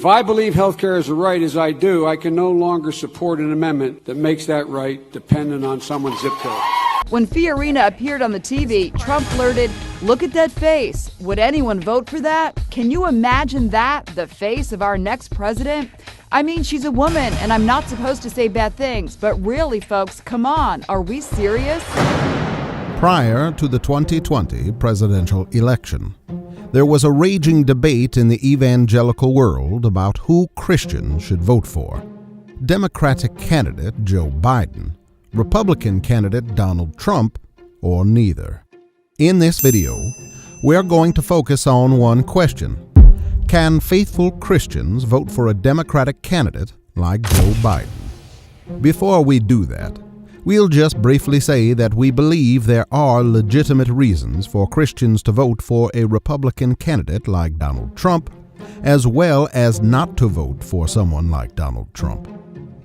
If I believe health care is a right as I do, I can no longer support an amendment that makes that right dependent on someone's zip code. When Fiorina appeared on the TV, Trump blurted, "Look at that face. Would anyone vote for that? Can you imagine that? The face of our next president? I mean, she's a woman, and I'm not supposed to say bad things, but really, folks, come on. Are we serious?" Prior to the 2020 presidential election, there was a raging debate in the evangelical world about who Christians should vote for: Democratic candidate Joe Biden, Republican candidate Donald Trump, or neither. In this video, we're going to focus on one question: can faithful Christians vote for a Democratic candidate like Joe Biden? Before we do that, we'll just briefly say that we believe there are legitimate reasons for Christians to vote for a Republican candidate like Donald Trump, as well as not to vote for someone like Donald Trump.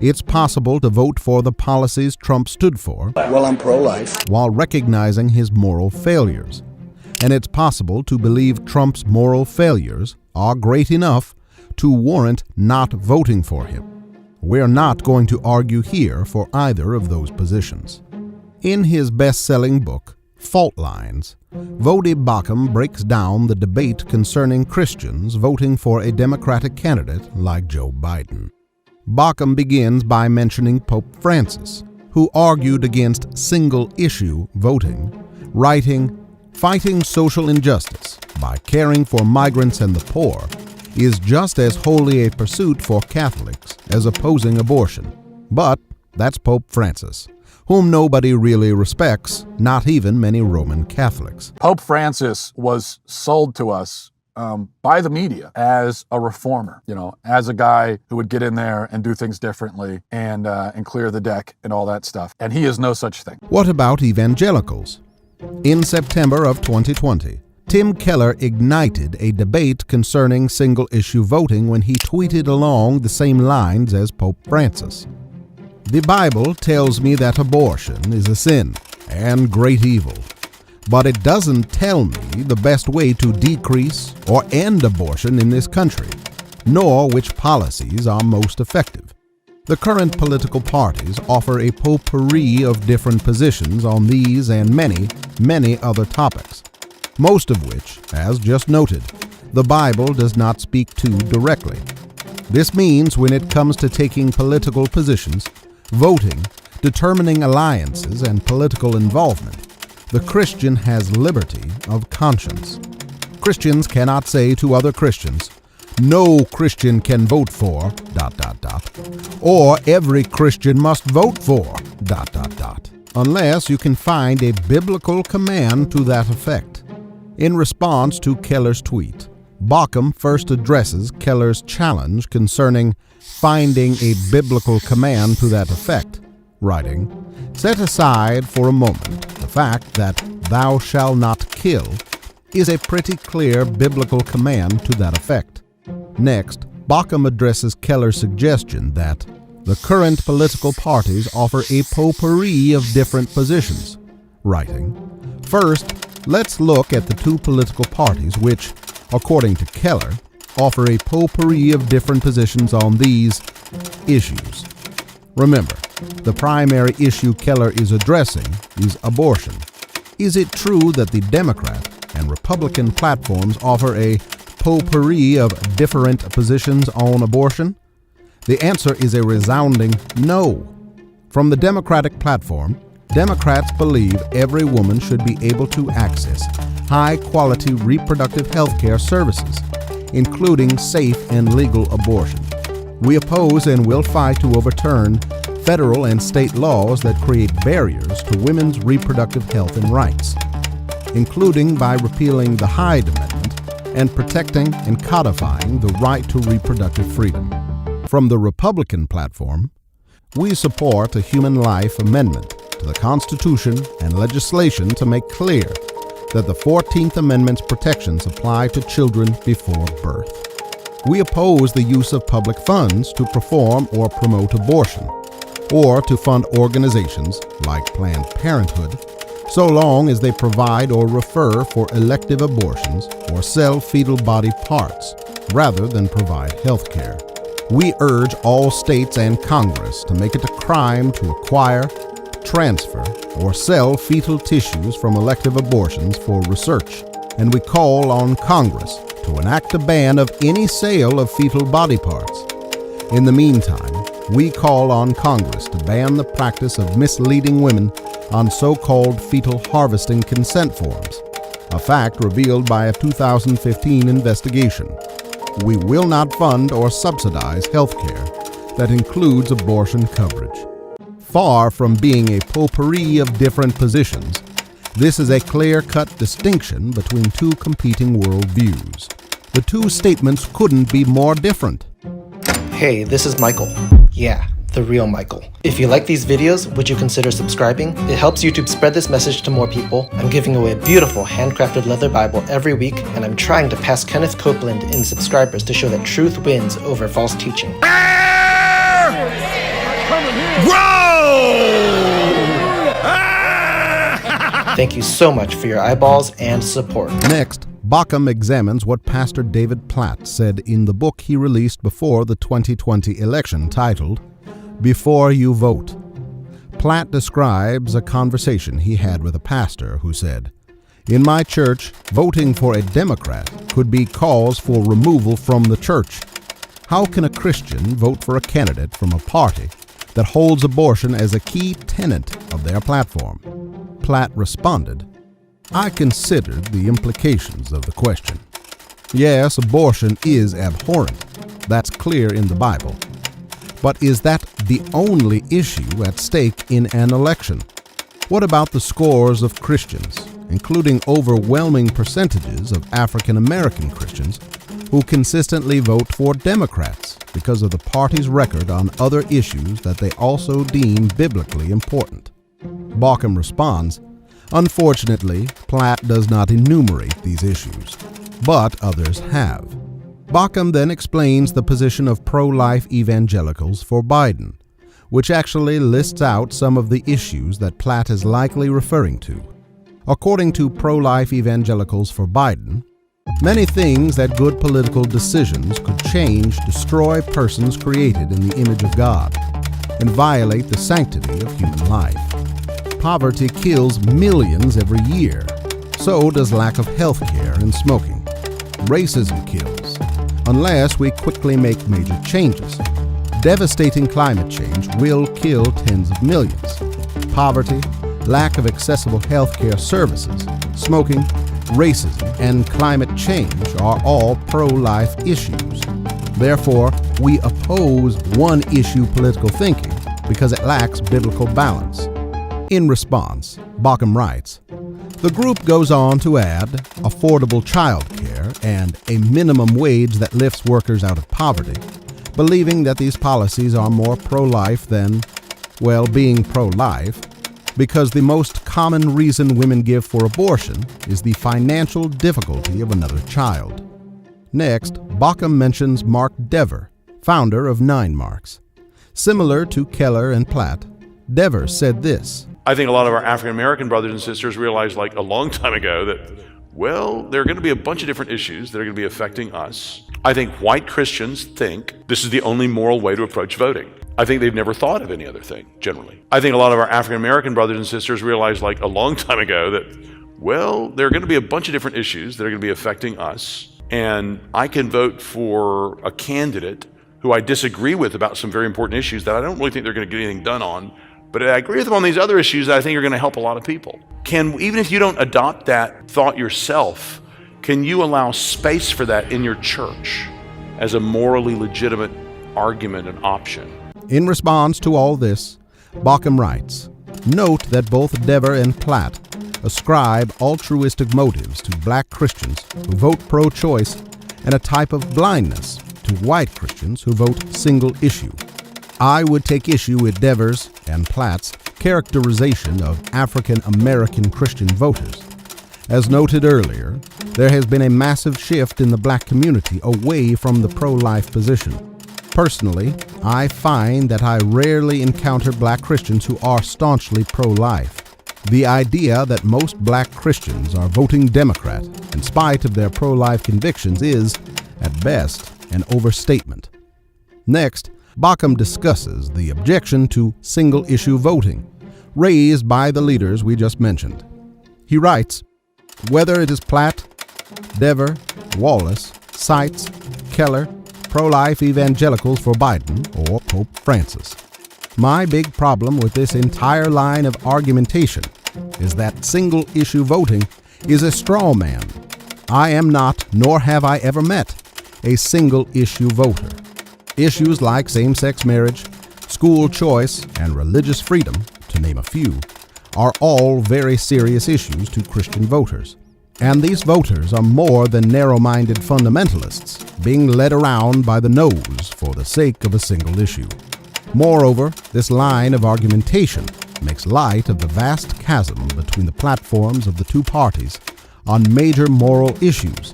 It's possible to vote for the policies Trump stood for, well, I'm pro-life, while recognizing his moral failures. And it's possible to believe Trump's moral failures are great enough to warrant not voting for him. We're not going to argue here for either of those positions. In his best-selling book, Fault Lines, Voddie Baucham breaks down the debate concerning Christians voting for a Democratic candidate like Joe Biden. Baucham begins by mentioning Pope Francis, who argued against single-issue voting, writing, "Fighting social injustice by caring for migrants and the poor is just as wholly a pursuit for Catholics as opposing abortion." But that's Pope Francis, whom nobody really respects, not even many Roman Catholics. Pope Francis was sold to us by the media as a reformer, as a guy who would get in there and do things differently and clear the deck and all that stuff. And he is no such thing. What about evangelicals? In September of 2020, Tim Keller ignited a debate concerning single-issue voting when he tweeted along the same lines as Pope Francis. "The Bible tells me that abortion is a sin and great evil, but it doesn't tell me the best way to decrease or end abortion in this country, nor which policies are most effective. The current political parties offer a potpourri of different positions on these and many, many other topics, most of which, as just noted, the Bible does not speak to directly. This means when it comes to taking political positions, voting, determining alliances, and political involvement, the Christian has liberty of conscience. Christians cannot say to other Christians, 'No Christian can vote for ... or every Christian must vote for ... unless you can find a biblical command to that effect. In response to Keller's tweet, Baucham first addresses Keller's challenge concerning finding a biblical command to that effect, writing, "Set aside for a moment the fact that 'thou shalt not kill' is a pretty clear biblical command to that effect." Next, Baucham addresses Keller's suggestion that the current political parties offer a potpourri of different positions, writing, "First, let's look at the two political parties which, according to Keller, offer a potpourri of different positions on these issues." Remember, the primary issue Keller is addressing is abortion. Is it true that the Democrat and Republican platforms offer a potpourri of different positions on abortion? The answer is a resounding no. From the Democratic platform, Democrats believe every woman should be able to access high-quality reproductive health care services, including safe and legal abortion. We oppose and will fight to overturn federal and state laws that create barriers to women's reproductive health and rights, including by repealing the Hyde Amendment and protecting and codifying the right to reproductive freedom. From the Republican platform, we support a human life amendment to the Constitution and legislation to make clear that the 14th Amendment's protections apply to children before birth. We oppose the use of public funds to perform or promote abortion, or to fund organizations like Planned Parenthood, so long as they provide or refer for elective abortions or sell fetal body parts, rather than provide health care. We urge all states and Congress to make it a crime to acquire, transfer, or sell fetal tissues from elective abortions for research. And we call on Congress to enact a ban of any sale of fetal body parts. In the meantime, we call on Congress to ban the practice of misleading women on so-called fetal harvesting consent forms, a fact revealed by a 2015 investigation. We will not fund or subsidize health care that includes abortion coverage. Far from being a potpourri of different positions, this is a clear-cut distinction between two competing worldviews. The two statements couldn't be more different. Hey, this is Michael. Yeah, the real Michael. If you like these videos, would you consider subscribing? It helps YouTube spread this message to more people. I'm giving away a beautiful handcrafted leather Bible every week, and I'm trying to pass Kenneth Copeland in subscribers to show that truth wins over false teaching. Thank you so much for your eyeballs and support. Next, Baucham examines what Pastor David Platt said in the book he released before the 2020 election titled, Before You Vote. Platt describes a conversation he had with a pastor who said, "In my church, voting for a Democrat could be cause for removal from the church. How can a Christian vote for a candidate from a party that holds abortion as a key tenet of their platform?" Platt responded, "I considered the implications of the question. Yes, abortion is abhorrent. That's clear in the Bible. But is that the only issue at stake in an election? What about the scores of Christians, including overwhelming percentages of African American Christians, who consistently vote for Democrats because of the party's record on other issues that they also deem biblically important?" Baucham responds, "Unfortunately, Platt does not enumerate these issues, but others have." Baucham then explains the position of pro-life evangelicals for Biden, which actually lists out some of the issues that Platt is likely referring to. According to pro-life evangelicals for Biden, many things that good political decisions could change destroy persons created in the image of God and violate the sanctity of human life. Poverty kills millions every year. So does lack of health care and smoking. Racism kills, unless we quickly make major changes. Devastating climate change will kill tens of millions. Poverty, lack of accessible health care services, smoking, racism, and climate change are all pro-life issues. Therefore, we oppose one-issue political thinking because it lacks biblical balance. In response, Baucham writes, the group goes on to add affordable child care and a minimum wage that lifts workers out of poverty, believing that these policies are more pro-life than, well, being pro-life, because the most common reason women give for abortion is the financial difficulty of another child. Next, Baucham mentions Mark Dever, founder of 9 Marks. Similar to Keller and Platt, Dever said this: I think a lot of our African American brothers and sisters realized like a long time ago that, well, there are going to be a bunch of different issues that are going to be affecting us. I think white Christians think this is the only moral way to approach voting. I think they've never thought of any other thing, generally. I think a lot of our African American brothers and sisters realized like a long time ago that, well, there are going to be a bunch of different issues that are going to be affecting us. And I can vote for a candidate who I disagree with about some very important issues that I don't really think they're going to get anything done on, but I agree with them on these other issues that I think are going to help a lot of people. Even if you don't adopt that thought yourself, can you allow space for that in your church as a morally legitimate argument and option? In response to all this, Baucham writes, note that both Dever and Platt ascribe altruistic motives to black Christians who vote pro-choice and a type of blindness to white Christians who vote single issue. I would take issue with Dever's and Platt's characterization of African American Christian voters. As noted earlier, there has been a massive shift in the black community away from the pro-life position. Personally, I find that I rarely encounter black Christians who are staunchly pro-life. The idea that most black Christians are voting Democrat in spite of their pro-life convictions is, at best an overstatement. Next, Baucham discusses the objection to single-issue voting, raised by the leaders we just mentioned. He writes, "Whether it is Platt, Dever, Wallace, Seitz, Keller, Pro-life Evangelicals for Biden, or Pope Francis, my big problem with this entire line of argumentation is that single-issue voting is a straw man. I am not, nor have I ever met, a single-issue voter. Issues like same-sex marriage, school choice, and religious freedom, to name a few, are all very serious issues to Christian voters. And these voters are more than narrow-minded fundamentalists being led around by the nose for the sake of a single issue. Moreover, this line of argumentation makes light of the vast chasm between the platforms of the two parties on major moral issues,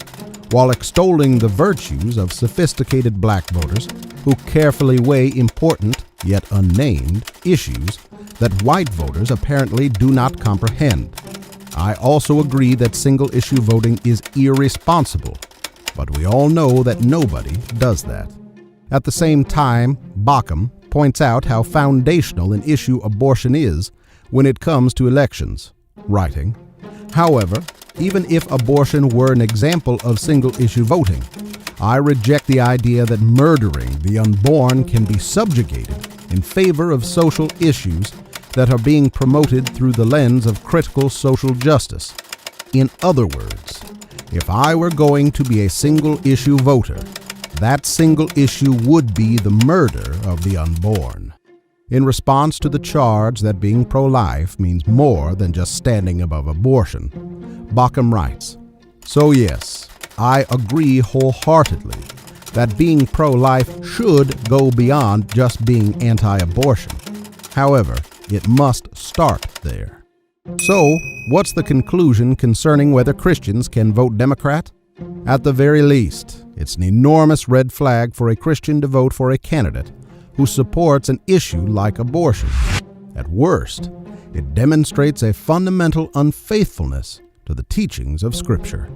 while extolling the virtues of sophisticated black voters who carefully weigh important, yet unnamed, issues that white voters apparently do not comprehend. I also agree that single-issue voting is irresponsible, but we all know that nobody does that." At the same time, Baucham points out how foundational an issue abortion is when it comes to elections, writing, "However, even if abortion were an example of single-issue voting, I reject the idea that murdering the unborn can be subjugated in favor of social issues that are being promoted through the lens of critical social justice. In other words, if I were going to be a single-issue voter, that single issue would be the murder of the unborn." In response to the charge that being pro-life means more than just standing above abortion, Baucham writes, "So yes, I agree wholeheartedly that being pro-life should go beyond just being anti-abortion. However, it must start there." So, what's the conclusion concerning whether Christians can vote Democrat? At the very least, it's an enormous red flag for a Christian to vote for a candidate who supports an issue like abortion. At worst, it demonstrates a fundamental unfaithfulness to the teachings of Scripture.